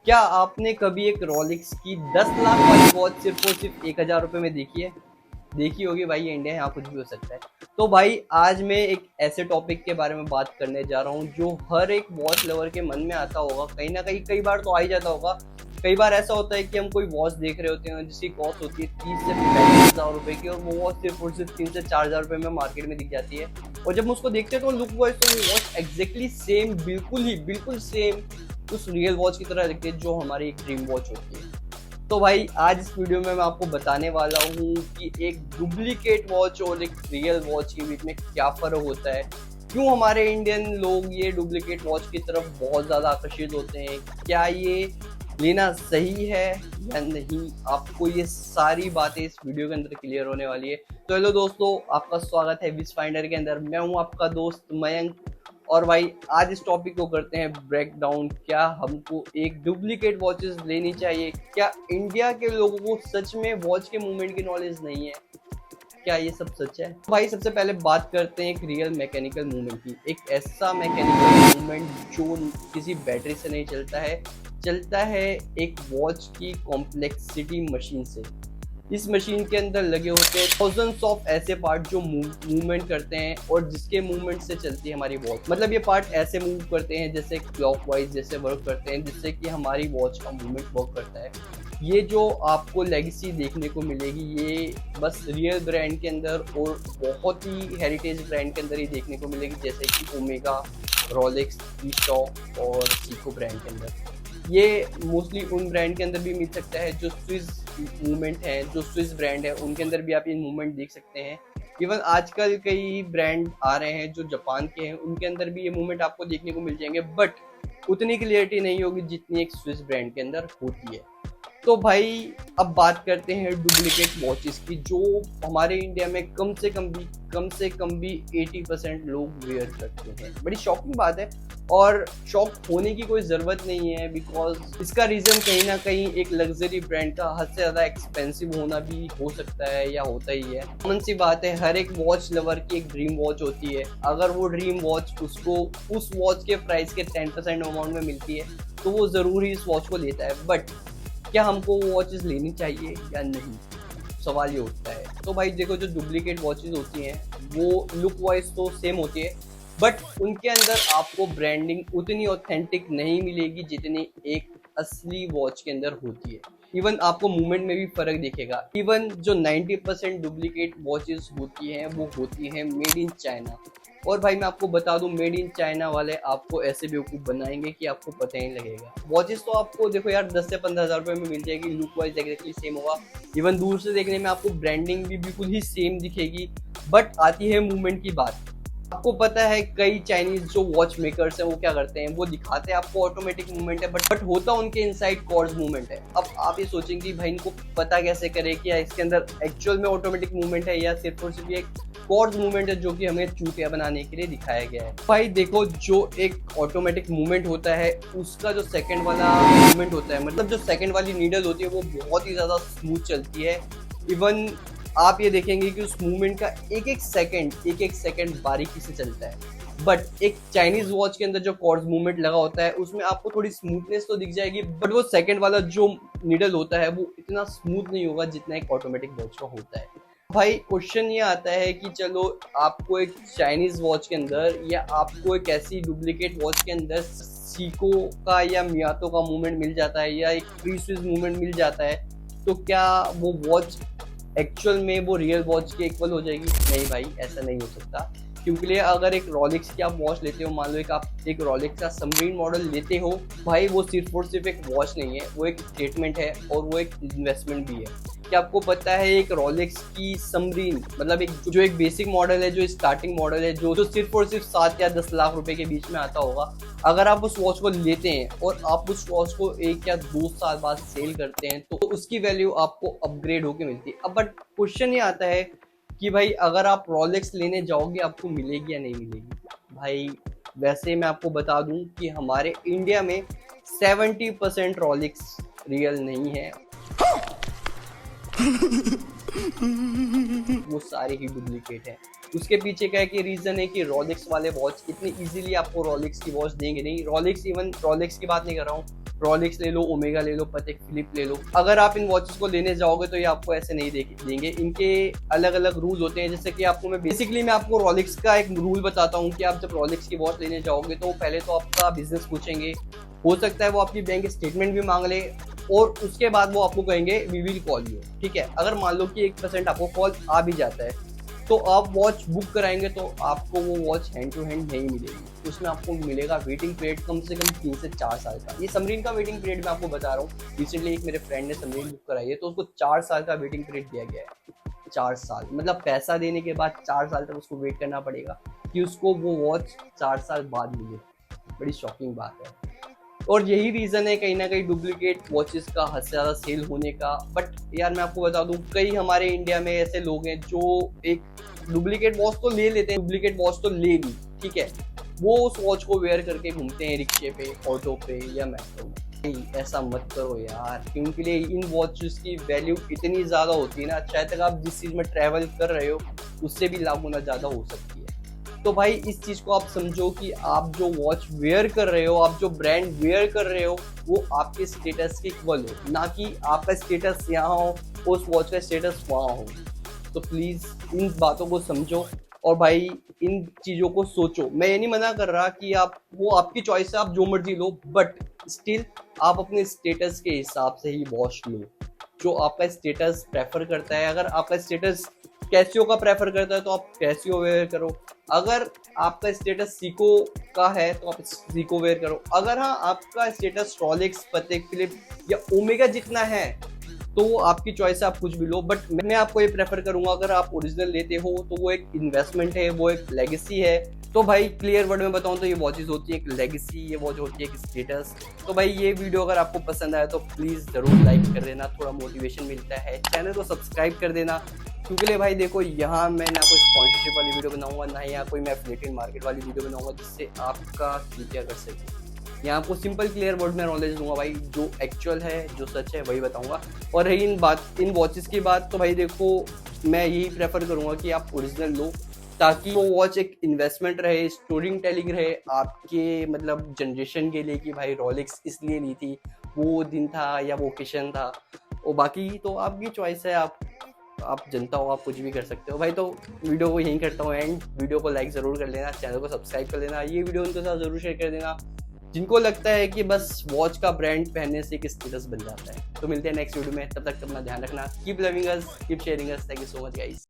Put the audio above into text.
क्या आपने कभी एक रोलेक्स की 10 लाख वाली वॉच सिर्फ और सिर्फ 1000 रुपये में देखी है? देखी होगी भाई, ये इंडिया है, यहाँ कुछ भी हो सकता है। तो भाई आज मैं एक ऐसे टॉपिक के बारे में बात करने जा रहा हूँ जो हर एक वॉच लवर के मन में आता होगा, कहीं ना कहीं, कई बार तो आ ही जाता होगा। कई बार ऐसा होता है कि हम कोई वॉच देख रहे होते हैं जिसकी कॉस्ट होती है 30 से 35 हज़ार रुपए की, और वो वॉच सिर्फ और सिर्फ 3 से 4 हज़ार रुपए में मार्केट में दिख जाती है। और जब हम उसको देखते हैं तो लुक वाइज तो वो वॉच एग्जैक्टली सेम, बिल्कुल सेम उस रियल वॉच की तरह दिखती है जो हमारी एक ड्रीम वॉच होती है। तो भाई आज इस वीडियो में मैं आपको बताने वाला हूँ कि एक डुप्लीकेट वॉच और एक रियल वॉच के बीच में क्या फर्क होता है, क्यों हमारे इंडियन लोग ये डुप्लीकेट वॉच की तरफ बहुत ज़्यादा आकर्षित होते हैं, क्या ये लेना सही है या नहीं। आपको ये सारी बातें इस वीडियो के अंदर क्लियर होने वाली है। तो हेलो दोस्तों, आपका स्वागत है विश फाइंडर के अंदर। मैं हूँ आपका दोस्त मयंक, और भाई आज इस टॉपिक को करते हैं ब्रेक डाउन। क्या हमको एक डुप्लीकेट वॉचेस लेनी चाहिए? क्या इंडिया के लोगों को सच में वॉच के मूवमेंट की नॉलेज नहीं है? क्या ये सब सच है? भाई सबसे पहले बात करते हैं एक रियल मैकेनिकल मूवमेंट की। एक ऐसा मैकेनिकल मूवमेंट जो किसी बैटरी से नहीं चलता है एक वॉच की कॉम्प्लेक्सिटी मशीन से। इस मशीन के अंदर लगे होते हैं थाउजेंड्स ऑफ ऐसे पार्ट जो मूवमेंट करते हैं और जिसके मूवमेंट से चलती है हमारी वॉच। मतलब ये पार्ट ऐसे मूव करते हैं जैसे क्लॉकवाइज जैसे वर्क करते हैं, जिससे कि हमारी वॉच का मूवमेंट वर्क करता है। ये जो आपको लेगेसी देखने को मिलेगी ये बस रियल ब्रांड के अंदर और बहुत ही हेरिटेज ब्रांड के अंदर ही देखने को मिलेगी, जैसे कि ओमेगा, रोलेक्स, टी-शॉक और सीको ब्रांड के अंदर। ये मोस्टली उन ब्रांड के अंदर भी मिल सकता है जो स्विस मूवमेंट है, जो स्विस ब्रांड है उनके अंदर भी आप ये मूवमेंट देख सकते हैं। इवन आजकल कई ब्रांड आ रहे हैं जो जापान के हैं, उनके अंदर भी ये मूवमेंट आपको देखने को मिल जाएंगे, बट उतनी क्लियरिटी नहीं होगी जितनी एक स्विस ब्रांड के अंदर होती है। तो भाई अब बात करते हैं डुप्लीकेट वॉचेस की, जो हमारे इंडिया में कम से कम भी 80% लोग वेयर करते हैं। बड़ी शॉकिंग बात है और शॉक होने की कोई ज़रूरत नहीं है, बिकॉज इसका रीज़न कहीं ना कहीं एक लग्जरी ब्रांड का हद से ज़्यादा एक्सपेंसिव होना भी हो सकता है या होता ही है। कॉमन सी बात है, हर एक वॉच लवर की एक ड्रीम वॉच होती है। अगर वो ड्रीम वॉच उसको उस वॉच के प्राइस के 10% अमाउंट में मिलती है तो वो ज़रूर ही इस वॉच को लेता है। बट क्या हमको वो वॉचेस लेनी चाहिए या नहीं, सवाल ये उठता है। तो भाई देखो, जो डुप्लीकेट वॉचेस होती हैं वो लुक वाइज तो सेम होती है, बट उनके अंदर आपको ब्रांडिंग उतनी ऑथेंटिक नहीं मिलेगी जितनी एक असली वॉच के अंदर होती है। इवन आपको मूवमेंट में भी फर्क दिखेगा। इवन जो 90% डुप्लीकेट वॉचेस होती हैं वो होती हैं मेड इन चाइना। और भाई मैं आपको बता दूं, मेड इन चाइना वाले आपको ऐसे बेवकूफ़ बनाएंगे कि आपको पता ही नहीं लगेगा। वॉचेस तो आपको देखो यार 10 से 15 हज़ार रुपये में मिल जाएगी, लुक वाइज एग्जैक्टली सेम होगा। इवन दूर से देखने में आपको ब्रांडिंग भी बिल्कुल ही सेम दिखेगी। बट आती है मूवमेंट की बात। आपको पता है कई चाइनीज जो वॉच मेकर्स हैं वो क्या करते हैं, वो दिखाते हैं आपको ऑटोमेटिक मूवमेंट है, बट होता उनके इनसाइड कॉर्ड्स मूवमेंट है। अब आप ये सोचेंगे कि भाई इनको पता कैसे करे कि इसके अंदर एक्चुअल में ऑटोमेटिक मूवमेंट है या सिर्फ और सिर्फ एक कॉर्ड्स मूवमेंट है जो कि हमें चूतिया बनाने के लिए दिखाया गया है। भाई देखो, जो एक ऑटोमेटिक मूवमेंट होता है उसका जो सेकंड वाला मूवमेंट होता है, मतलब जो सेकंड वाली नीडल होती है वो बहुत ही ज़्यादा स्मूथ चलती है। इवन आप ये देखेंगे कि उस मूवमेंट का एक एक सेकंड बारीकी से चलता है। बट एक चाइनीज वॉच के अंदर जो कॉर्ड्स मूवमेंट लगा होता है उसमें आपको थोड़ी स्मूथनेस तो दिख जाएगी, बट वो सेकंड वाला जो नीडल होता है वो इतना स्मूथ नहीं होगा जितना एक ऑटोमेटिक वॉच का होता है। भाई क्वेश्चन ये आता है कि चलो आपको एक चाइनीज वॉच के अंदर या आपको एक ऐसी डुप्लीकेट वॉच के अंदर सीको का या मियातो का मूवमेंट मिल जाता है या एक फ्री स्विस मूवमेंट मिल जाता है, तो क्या वो वॉच एक्चुअल में वो रियल वॉच के इक्वल हो जाएगी? नहीं भाई, ऐसा नहीं हो सकता। क्योंकि अगर एक रोलेक्स की आप वॉच लेते हो, मान लो आप एक रोलेक्स का सबमरीन मॉडल लेते हो, भाई वो सिर्फ और सिर्फ एक वॉच नहीं है, वो एक स्टेटमेंट है और वो एक इन्वेस्टमेंट भी है। क्या आपको पता है एक रोलेक्स की सबमरीन, मतलब एक बेसिक मॉडल है, जो स्टार्टिंग मॉडल है, जो सिर्फ और सिर्फ 7 या 10 लाख रुपए के बीच में आता होगा, अगर आप उस वॉच को लेते हैं और आप उस वॉच को 1 या 2 साल बाद सेल करते हैं तो उसकी वैल्यू आपको अपग्रेड होकर मिलती है। अब बट क्वेश्चन ये आता है कि भाई अगर आप रोलेक्स लेने जाओगे आपको मिलेगी या नहीं मिलेगी? भाई वैसे मैं आपको बता दूं कि हमारे इंडिया में 70% रोलेक्स रियल नहीं है, वो सारे ही डुप्लीकेट हैं। उसके पीछे क्या है कि रीजन है कि रोलेक्स वाले वॉच इतनी इजीली आपको रोलेक्स की वॉच देंगे नहीं। रोलेक्स, इवन रोलेक्स की बात नहीं कर रहा हूँ, रॉलेक्स ले लो, ओमेगा ले लो, पतेक फिलिप ले लो। अगर आप इन वॉचेस को लेने जाओगे तो ये आपको ऐसे नहीं देंगे। इनके अलग अलग रूल होते हैं। जैसे कि आपको मैं आपको रॉलेक्स का एक रूल बताता हूँ कि आप जब रॉलेक्स की वॉच लेने जाओगे तो पहले तो आपका बिजनेस पूछेंगे, हो सकता है वो आपकी बैंक स्टेटमेंट भी मांग ले, और उसके बाद वो आपको कहेंगे वी विल कॉल यू। ठीक है, अगर मान लो कि 1% आपको कॉल आ भी जाता है तो आप वॉच बुक कराएंगे तो आपको वो वॉच हैंड टू हैंड नहीं मिलेगी। उसमें आपको मिलेगा वेटिंग पीरियड कम से कम 3 से 4 साल का। ये समरीन का वेटिंग पीरियड मैं आपको बता रहा हूँ। रिसेंटली एक मेरे फ्रेंड ने समरीन बुक कराई है तो उसको 4 साल का वेटिंग पीरियड दिया गया है। 4 साल मतलब पैसा देने के बाद 4 साल तक उसको वेट करना पड़ेगा कि उसको वो वॉच 4 साल बाद मिले। बड़ी शॉकिंग बात है। और यही रीजन है कहीं ना कहीं डुप्लीकेट वॉचेस का हद से ज्यादा सेल होने का। बट यार मैं आपको बता दूं, कई हमारे इंडिया में ऐसे लोग हैं जो एक डुप्लीकेट वॉच तो ले लेते हैं, डुप्लीकेट वॉच तो ले ली, ठीक है, वो उस वॉच को वेयर करके घूमते हैं रिक्शे पे, ऑटो पे या मेट्रो में। ऐसा मत करो यार, क्योंकि इन वॉचेस की वैल्यू इतनी ज्यादा होती है ना, शायद तक आप जिस चीज में ट्रैवल कर रहे हो उससे भी लाख गुना ज्यादा हो सकती है। तो भाई इस चीज को आप समझो कि आप जो वॉच वेयर कर रहे हो, आप जो ब्रांड वेयर कर रहे हो, वो आपके स्टेटस के इक्वल हो, ना कि आपका स्टेटस यहाँ हो उस वॉच का स्टेटस वहाँ हो। तो प्लीज इन बातों को समझो और भाई इन चीजों को सोचो। मैं ये नहीं मना कर रहा कि आप, वो आपकी चॉइस है, आप जो मर्जी लो, बट स्टिल आप अपने स्टेटस के हिसाब से ही वॉच लो जो आपका स्टेटस प्रेफर करता है। अगर आपका स्टेटस कैसियो का प्रेफर करता है तो आप कैसियो वेयर करो। अगर आपका स्टेटस सीको का है तो आप सीको वेयर करो। अगर हाँ आपका स्टेटस रॉलेक्स, पतेक फिलिप या ओमेगा जितना है तो वो आपकी चॉइस है, आप कुछ भी लो। बट मैं आपको ये प्रेफर करूंगा, अगर आप ओरिजिनल लेते हो तो वो एक इन्वेस्टमेंट है, वो एक लेगेसी है। तो भाई क्लियर वर्ड में बताऊं तो ये वॉचेस होती है एक लेगेसी, ये वॉच होती है एक स्टेटस। तो भाई ये वीडियो अगर आपको पसंद आया तो प्लीज जरूर लाइक कर देना, थोड़ा मोटिवेशन मिलता है। चैनल को सब्सक्राइब कर देना, क्योंकि भाई देखो यहाँ मैं ना कोई स्पॉन्सरशिप वाली वीडियो बनाऊंगा, ना यहाँ कोई मैं एफिलिएटेड मार्केट वाली वीडियो बनाऊंगा जिससे आपका क्या कर सके। यहाँ आपको सिंपल क्लियर वर्ड में नॉलेज दूंगा भाई, जो एक्चुअल है, जो सच है वही बताऊंगा। और रही इन वॉचेस की बात, तो भाई देखो मैं यही प्रेफर करूंगा कि आप ओरिजिनल लो, ताकि वो वॉच एक इन्वेस्टमेंट रहे, स्टोरी टेलिंग रहे आपके मतलब जनरेशन के लिए कि भाई रॉलेक्स इसलिए ली थी, वो दिन था या वो ओकेशन था। और बाकी तो आपकी चॉइस है, आप जनता हो, आप कुछ भी कर सकते हो भाई। तो वीडियो को यहीं करता हूँ एंड। वीडियो को लाइक जरूर कर लेना, चैनल को सब्सक्राइब कर लेना, ये वीडियो उनके साथ जरूर शेयर कर देना जिनको लगता है कि बस वॉच का ब्रांड पहनने से एक स्टेटस बन जाता है। तो मिलते हैं नेक्स्ट वीडियो में, तब तक अपना ध्यान रखना। Keep loving us, keep sharing us. Thank you so much guys.